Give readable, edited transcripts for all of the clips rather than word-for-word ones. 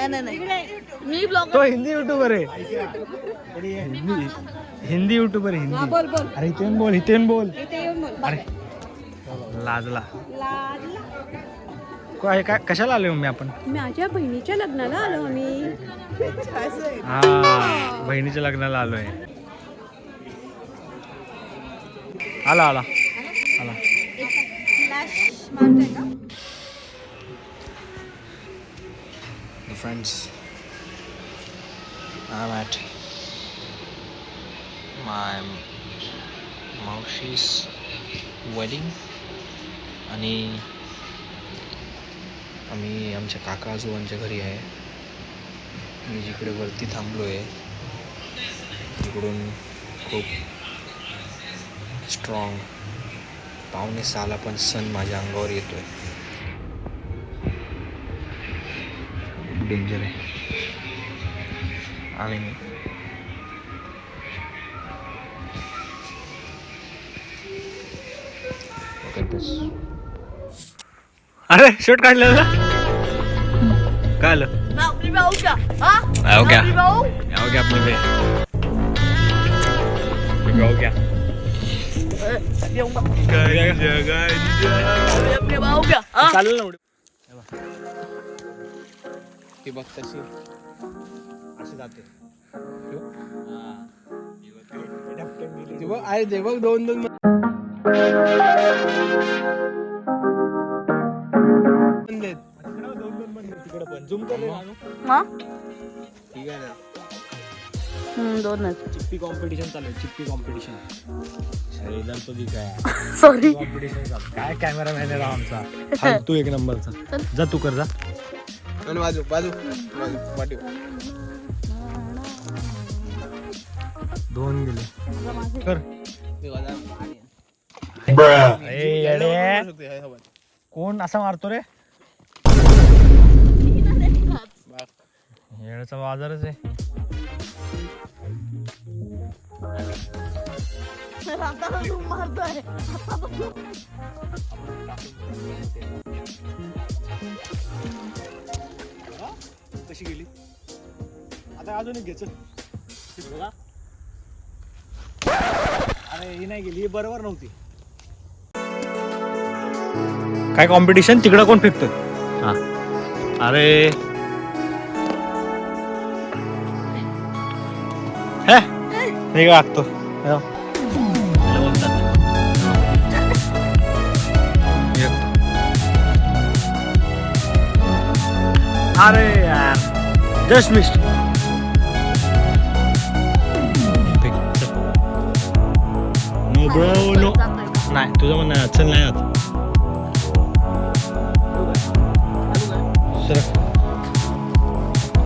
नाही मी ब्लॉग तो हिंदी यूट्यूबर आहे हिंदी यूट्यूबर आहे हिंदी. बोल बोल अरे इथेन बोल इथे येऊन बोल. अरे लाजला लाजला. काय काय कशाला आलोय मी आपण? माझ्या बहिणीच्या लग्नाला आलो आम्ही. हा बहिणीच्या लग्नाला आलोय. आला आला आला. Friends, I'm at my Maushis wedding आणि आम्ही आमच्या काका आजोबांच्या घरी आहे. मी जिकडे वरती थांबलो आहे तिकडून खूप स्ट्रॉंग पावणे 6ला पण सन माझ्या अंगावर येतोय. डेंजर आहे आणि अरे शर्ट काढलेला काय आलं आपली भाऊ का? हो क्या आपली भाऊ? हो क्या अपनी हो क्या आपली भाऊ का? चालेल ना ती बघ तशी अशी जाते आहे बघ दोन तिकडे पण झूम कर ठीक आहे ना. दोनच. चिप्पी कॉम्पिटिशन चालू आहे चिप्पी कॉम्पिटिशन. इधर तो दिख आहे सॉरी. कॉम्पिटिशन चालू काय कॅमेरामॅन आहे आमचा तू एक नंबरचा जा तू कर जा. बाजू बाजू बाजू दोन गेले कर. कोण असा मारतो रे? येण्याचा बाजारच आहे. कशी गेली आता अजून एक घ्यायचं बघा. अरे ही नाही गेली बरोबर नव्हती. काय कॉम्पिटिशन तिकडं कोण फेकत? हा अरे हे लागतो अरे यार just missed. No bro no नाही तुझं म्हणणं चल नाही आता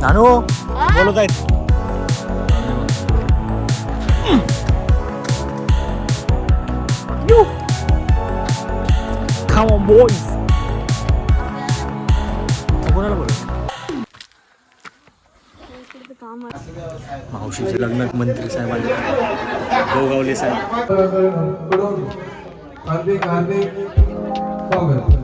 नानू बोलत आहेत. Come on boys. कोणाला बोल? मावशीच्या लग्नात मंत्री साहेब आले. गोगावले साहेब. हार्दिक हार्दिक स्वागत.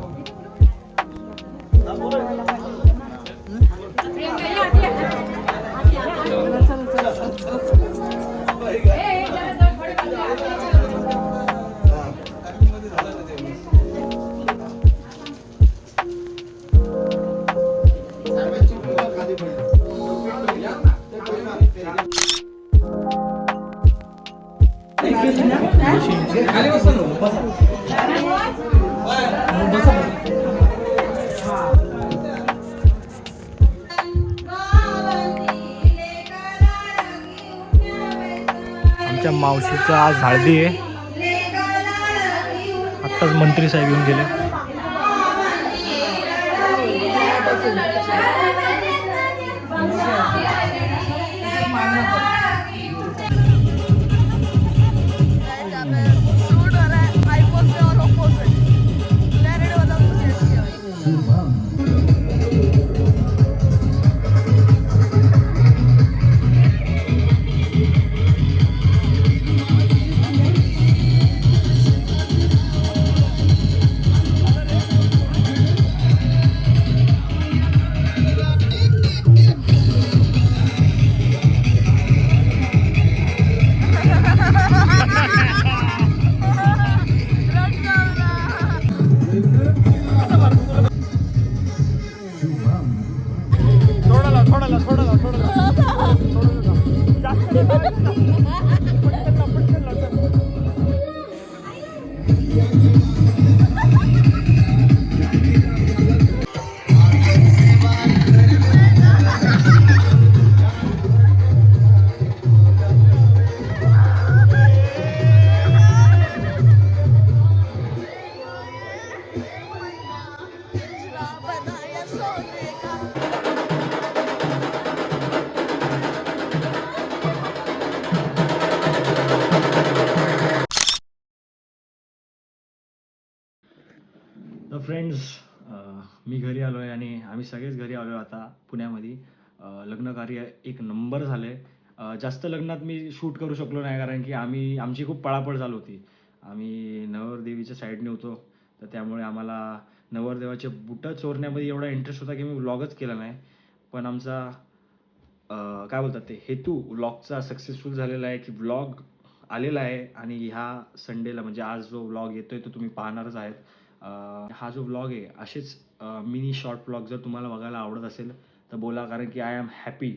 आमच्या मावशीचं आज हळदी आहे. आत्ताच मंत्री साहेब येऊन गेले. तर फ्रेंड्स, मी घरी आलो आहे आणि आम्ही सगळेच घरी आलो आहे आता पुण्यामध्ये. लग्न कार्य एक नंबर झालं आहे. जास्त लग्नात मी शूट करू शकलो नाही कारण की आमची खूप पळापळ चालू होती. आम्ही नवरदेवीच्या साईडने होतो, तर त्यामुळे आम्हाला नवरदेवाचे बुटं चोरण्यामध्ये एवढा इंटरेस्ट होता की मी व्लॉगच केला नाही. पण आमचा काय बोलतात ते हेतू व्लॉगचा सक्सेसफुल झालेला आहे की व्लॉग आलेला आहे आणि ह्या संडेला म्हणजे आज जो व्लॉग येतोय तो तुम्ही पाहणारच आहेत. हा जो व्लॉग आहे असेच मिनी शॉर्ट व्लॉग जर तुम्हाला बघायला आवडत असेल तर बोला, कारण की I am happy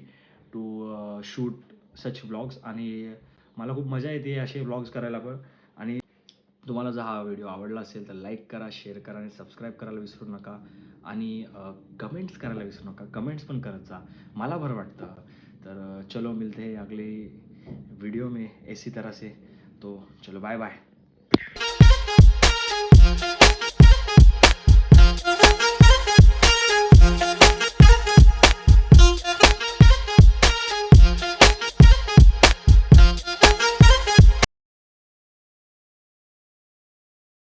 to shoot such vlogs आणि मला खूप मजा येते असे व्लॉग्स करायला पण. आणि तुम्हाला जर हा व्हिडिओ आवडला असेल तर लाईक करा, शेअर करा आणि सबस्क्राईब करायला विसरू नका. आणि कमेंट्स करायला विसरू नका. कमेंट्स पण करत जा, मला बरं वाटतं. तर चलो मिलते हैं अगले वीडियो में इसी तरह से. तो चलो बाय बाय.